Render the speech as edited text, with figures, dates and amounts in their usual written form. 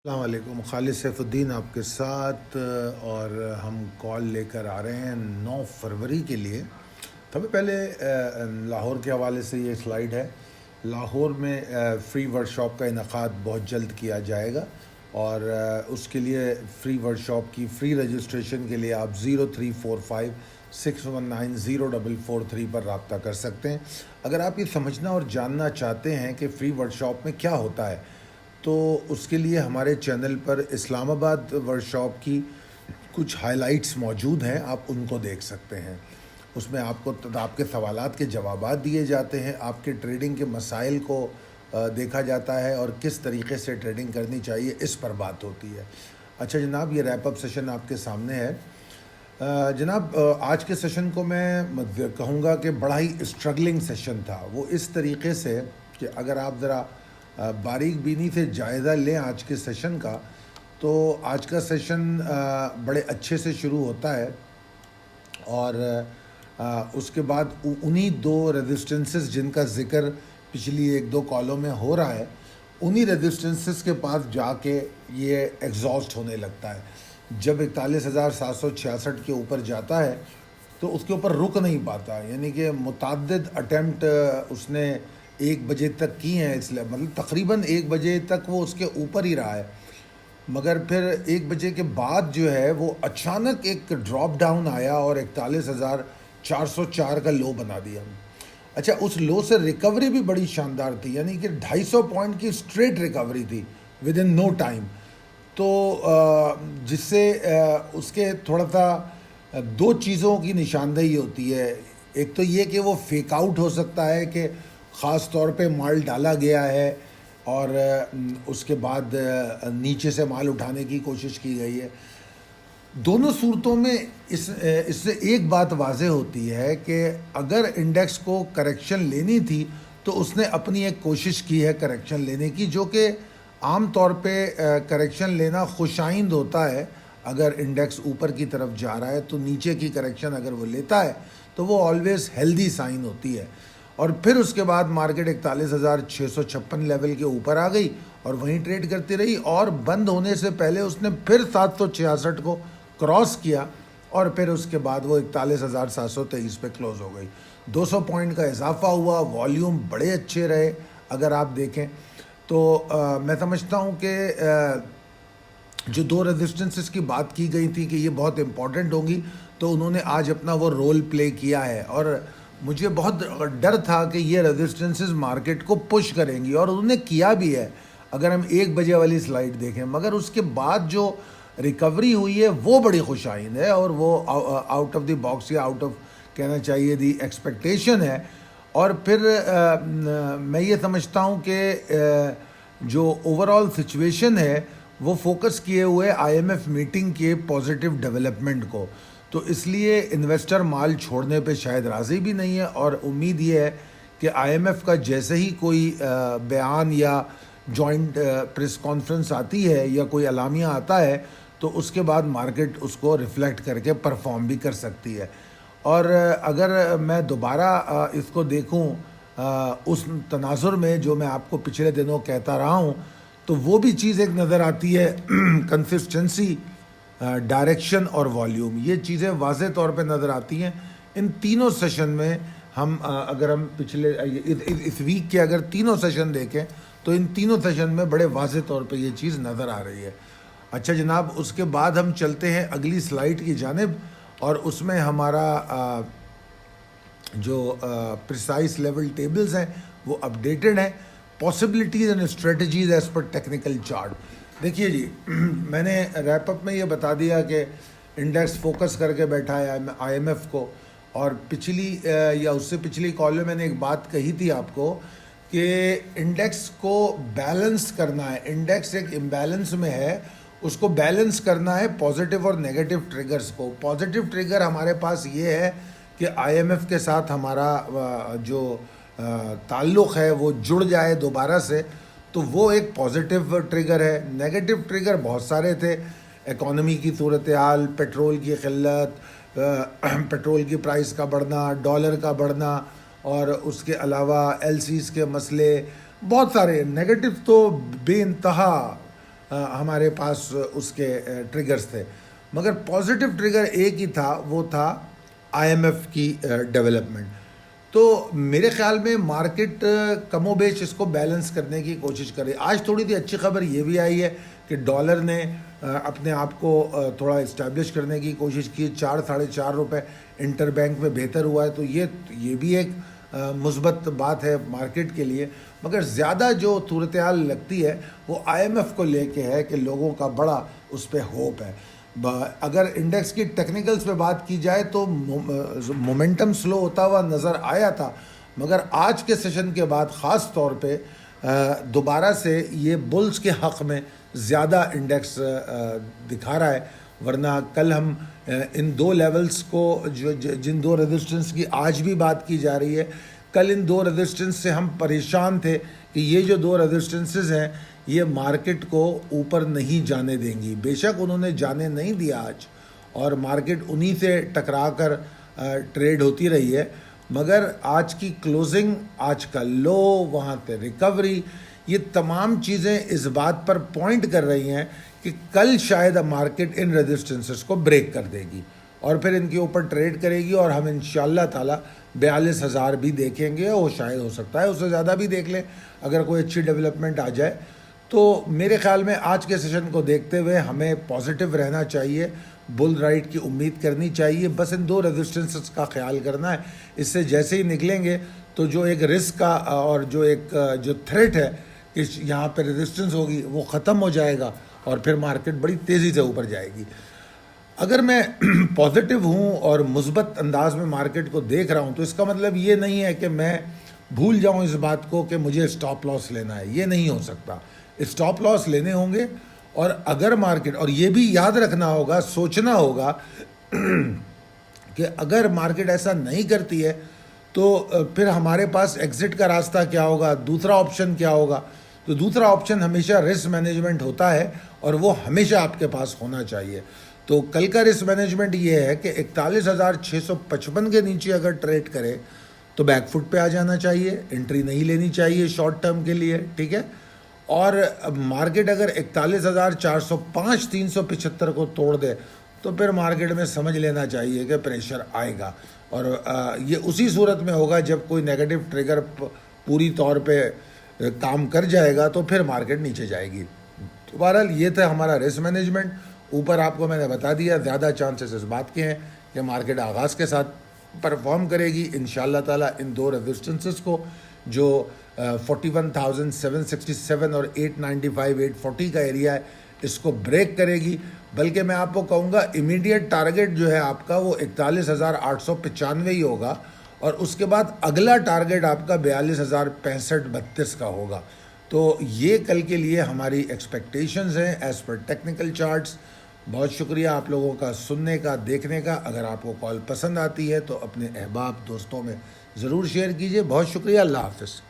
السلام علیکم، خالد سیف الدین آپ کے ساتھ، اور ہم کال لے کر آ رہے ہیں 9 فروری کے لیے۔ سب سے پہلے لاہور کے حوالے سے یہ سلائیڈ ہے۔ لاہور میں فری ورکشاپ کا انعقاد بہت جلد کیا جائے گا، اور اس کے لیے فری ورکشاپ کی فری رجسٹریشن کے لیے آپ 0345619044 پر رابطہ کر سکتے ہیں۔ اگر آپ یہ سمجھنا اور جاننا چاہتے ہیں کہ فری ورکشاپ میں کیا ہوتا ہے، تو اس کے لیے ہمارے چینل پر اسلام آباد ورکشاپ کی کچھ ہائی لائٹس موجود ہیں، آپ ان کو دیکھ سکتے ہیں۔ اس میں آپ کے سوالات کے جوابات دیے جاتے ہیں، آپ کے ٹریڈنگ کے مسائل کو دیکھا جاتا ہے، اور کس طریقے سے ٹریڈنگ کرنی چاہیے اس پر بات ہوتی ہے۔ اچھا جناب، یہ ریپ اپ سیشن آپ کے سامنے ہے۔ جناب، آج کے سیشن کو میں کہوں گا کہ بڑا ہی اسٹرگلنگ سیشن تھا۔ وہ اس طریقے سے کہ اگر آپ ذرا باریک بینی سے جائزہ لیں آج کے سیشن کا، تو آج کا سیشن بڑے اچھے سے شروع ہوتا ہے، اور اس کے بعد انہی دو ریزسٹنسز جن کا ذکر پچھلی 1-2 کالوں میں ہو رہا ہے، انہی ریزسٹنسز کے پاس جا کے یہ ایگزاسٹ ہونے لگتا ہے۔ جب 41,766 کے اوپر جاتا ہے تو اس کے اوپر رک نہیں پاتا، یعنی کہ متعدد اٹیمپٹ اس نے 1 بجے تک کی ہیں، اس لیے مطلب تقریباً 1 بجے تک وہ اس کے اوپر ہی رہا ہے، مگر پھر 1 بجے کے بعد جو ہے وہ اچانک ایک ڈراپ ڈاؤن آیا اور 41,404 کا لو بنا دیا۔ اچھا، اس لو سے ریکوری بھی بڑی شاندار تھی، یعنی کہ 250 پوائنٹ کی اسٹریٹ ریکوری تھی ود ان نو ٹائم، تو جس سے اس کے تھوڑا سا 2 چیزوں کی نشاندہی ہوتی ہے۔ ایک تو یہ کہ وہ فیک آؤٹ ہو سکتا ہے کہ خاص طور پہ مال ڈالا گیا ہے اور اس کے بعد نیچے سے مال اٹھانے کی کوشش کی گئی ہے۔ دونوں صورتوں میں اس سے ایک بات واضح ہوتی ہے کہ اگر انڈیکس کو کریکشن لینی تھی تو اس نے اپنی ایک کوشش کی ہے کریکشن لینے کی، جو کہ عام طور پہ کریکشن لینا خوشائند ہوتا ہے۔ اگر انڈیکس اوپر کی طرف جا رہا ہے تو نیچے کی کریکشن اگر وہ لیتا ہے تو وہ آلویز ہیلدی سائن ہوتی ہے۔ اور پھر اس کے بعد مارکیٹ 41,656 لیول کے اوپر آ گئی اور وہیں ٹریڈ کرتی رہی، اور بند ہونے سے پہلے اس نے پھر 766 کو کراس کیا، اور پھر اس کے بعد وہ 41,723 پہ کلوز ہو گئی۔ 200 پوائنٹ کا اضافہ ہوا، والیوم بڑے اچھے رہے۔ اگر آپ دیکھیں تو میں سمجھتا ہوں کہ جو 2 ریزسٹنسز کی بات کی گئی تھی کہ یہ بہت امپورٹنٹ ہوں گی، تو انہوں نے آج اپنا وہ رول پلے کیا ہے، اور مجھے بہت ڈر تھا کہ یہ ریزسٹنسز مارکیٹ کو پش کریں گی، اور انہوں نے کیا بھی ہے اگر ہم 1 بجے والی سلائیڈ دیکھیں، مگر اس کے بعد جو ریکوری ہوئی ہے وہ بڑی خوشائند ہے، اور وہ آؤٹ آف دی باکس، یا آؤٹ آف کہنا چاہیے دی ایکسپیکٹیشن ہے۔ اور پھر میں یہ سمجھتا ہوں کہ جو اوور آل سچویشن ہے وہ فوکس کیے ہوئے آئی ایم ایف میٹنگ کے پازیٹیو ڈیولپمنٹ کو، تو اس لیے انویسٹر مال چھوڑنے پہ شاید راضی بھی نہیں ہے، اور امید یہ ہے کہ آئی ایم ایف کا جیسے ہی کوئی بیان یا جوائنٹ پریس کانفرنس آتی ہے یا کوئی اعلامیہ آتا ہے تو اس کے بعد مارکیٹ اس کو ریفلیکٹ کر کے پرفارم بھی کر سکتی ہے۔ اور اگر میں دوبارہ اس کو دیکھوں اس تناظر میں جو میں آپ کو پچھلے دنوں کہتا رہا ہوں، تو وہ بھی چیز ایک نظر آتی ہے، کنسسٹنسی، ڈائریکشن اور والیوم، یہ چیزیں واضح طور پہ نظر آتی ہیں ان تینوں سیشن میں۔ اگر ہم پچھلے اس ویک کے اگر تینوں سیشن دیکھیں تو ان تینوں سیشن میں بڑے واضح طور پہ یہ چیز نظر آ رہی ہے۔ اچھا جناب، اس کے بعد ہم چلتے ہیں اگلی سلائیڈ کی جانب، اور اس میں ہمارا جو پریسائز لیول ٹیبلز ہیں وہ اپڈیٹڈ ہیں، possibilities and strategies as per technical chart. دیکھیے جی، میں نے ریپ اپ میں یہ بتا دیا کہ انڈیکس فوکس کر کے بیٹھا ہے آئی ایم ایف کو، اور پچھلی یا اس سے پچھلی کال میں نے ایک بات کہی تھی آپ کو کہ انڈیکس کو بیلنس کرنا ہے، انڈیکس ایک امبیلنس میں ہے، اس کو بیلنس کرنا ہے پازیٹیو اور نیگیٹو ٹریگرز کو۔ پازیٹیو ٹریگر ہمارے پاس یہ ہے کہ آئی ایم ایف کے ساتھ ہمارا جو تعلق ہے وہ جڑ جائے دوبارہ سے، تو وہ ایک پازیٹیو ٹریگر ہے۔ نیگیٹو ٹریگر بہت سارے تھے، اکانومی کی صورتحال، پیٹرول کی قلت، پیٹرول کی پرائس کا بڑھنا، ڈالر کا بڑھنا، اور اس کے علاوہ ایل سیز کے مسئلے، بہت سارے نیگیٹو تو بے انتہا ہمارے پاس اس کے ٹریگرز تھے، مگر پازیٹیو ٹریگر ایک ہی تھا، وہ تھا آئی ایم ایف کی ڈیولپمنٹ. تو میرے خیال میں مارکیٹ کم و بیش اس کو بیلنس کرنے کی کوشش کرے. آج تھوڑی سی اچھی خبر یہ بھی آئی ہے کہ ڈالر نے اپنے آپ کو تھوڑا اسٹیبلش کرنے کی کوشش کی، 4-4.5 روپے انٹر بینک میں بہتر ہوا ہے، تو یہ بھی ایک مثبت بات ہے مارکیٹ کے لیے. مگر زیادہ جو صورتحال لگتی ہے وہ آئی ایم ایف کو لے کے ہے کہ لوگوں کا بڑا اس پہ ہوپ ہے. اگر انڈیکس کی ٹیکنیکلز پہ بات کی جائے تو مومنٹم سلو ہوتا ہوا نظر آیا تھا، مگر آج کے سیشن کے بعد خاص طور پہ دوبارہ سے یہ بلز کے حق میں زیادہ انڈیکس دکھا رہا ہے. ورنہ کل ہم ان دو لیولز کو جن دو ریزسٹنس کی آج بھی بات کی جا رہی ہے، کل ان دو ریزسٹنس سے ہم پریشان تھے کہ یہ جو دو ریزسٹنسز ہیں یہ مارکیٹ کو اوپر نہیں جانے دیں گی. بے شک انہوں نے جانے نہیں دیا آج، اور مارکیٹ انہی سے ٹکرا کر ٹریڈ ہوتی رہی ہے. مگر آج کی کلوزنگ، آج کا لو، وہاں پہ ریکوری، یہ تمام چیزیں اس بات پر پوائنٹ کر رہی ہیں کہ کل شاید مارکیٹ ان ریزسٹنسز کو بریک کر دے گی اور پھر ان کے اوپر ٹریڈ کرے گی، اور ہم انشاءاللہ تعالی 42,000 بھی دیکھیں گے، اور شاید ہو سکتا ہے اس سے زیادہ بھی دیکھ لیں اگر کوئی اچھی ڈیولپمنٹ آ جائے. تو میرے خیال میں آج کے سیشن کو دیکھتے ہوئے ہمیں پازیٹیو رہنا چاہیے، بل رائٹ کی امید کرنی چاہیے. بس ان دو ریزسٹنسز کا خیال کرنا ہے. اس سے جیسے ہی نکلیں گے تو جو ایک رسک کا اور جو تھریٹ ہے کہ یہاں پہ ریزسٹنس ہوگی وہ ختم ہو جائے گا، اور پھر مارکیٹ بڑی تیزی سے اوپر جائے گی. اگر میں پازیٹیو ہوں اور مثبت انداز میں مارکیٹ کو دیکھ رہا ہوں تو اس کا مطلب یہ نہیں ہے کہ میں بھول جاؤں اس بات کو کہ مجھے اسٹاپ لاس لینا ہے. یہ نہیں ہو سکتا. اسٹاپ لاس لینے ہوں گے، اور اگر مارکیٹ، اور یہ بھی یاد رکھنا ہوگا، سوچنا ہوگا کہ اگر مارکیٹ ایسا نہیں کرتی ہے تو پھر ہمارے پاس ایگزٹ کا راستہ کیا ہوگا، دوسرا آپشن کیا ہوگا. تو دوسرا آپشن ہمیشہ رسک مینجمنٹ ہوتا ہے، اور وہ ہمیشہ آپ کے پاس ہونا چاہیے. تو کل کا رسک مینجمنٹ یہ ہے کہ 41,655 کے نیچے اگر ٹریڈ کرے تو بیک فٹ پہ آ جانا چاہیے، انٹری نہیں لینی چاہیے شارٹ ٹرم کے لیے، ٹھیک ہے. اور مارکیٹ اگر 41,405 375 کو توڑ دے تو پھر مارکیٹ میں سمجھ لینا چاہیے کہ پریشر آئے گا، اور یہ اسی صورت میں ہوگا جب کوئی نیگیٹو ٹریگر پوری طور پہ کام کر جائے گا تو پھر مارکیٹ نیچے جائے گی. تو بہرحال یہ تھا ہمارا رسک مینجمنٹ. اوپر آپ کو میں نے بتا دیا، زیادہ چانسز اس بات کے ہیں کہ مارکیٹ آغاز کے ساتھ پرفارم کرے گی انشاءاللہ تعالیٰ. ان دو ریزسٹنسز کو جو 41,767 اور 895 840 کا ایریا ہے اس کو بریک کرے گی. بلکہ میں آپ کو کہوں گا امیڈیٹ ٹارگٹ جو ہے آپ کا وہ 41,895 ہی ہوگا، اور اس کے بعد اگلا ٹارگٹ آپ کا 42,065-32 کا ہوگا. تو یہ کل کے لیے ہماری ایکسپیکٹیشنز ہیں ایز پر ٹیکنیکل چارٹس. بہت شکریہ آپ لوگوں کا سننے کا، دیکھنے کا. اگر آپ کو کال پسند آتی ہے تو اپنے احباب دوستوں میں ضرور شیئر کیجیے. بہت شکریہ. اللہ حافظ.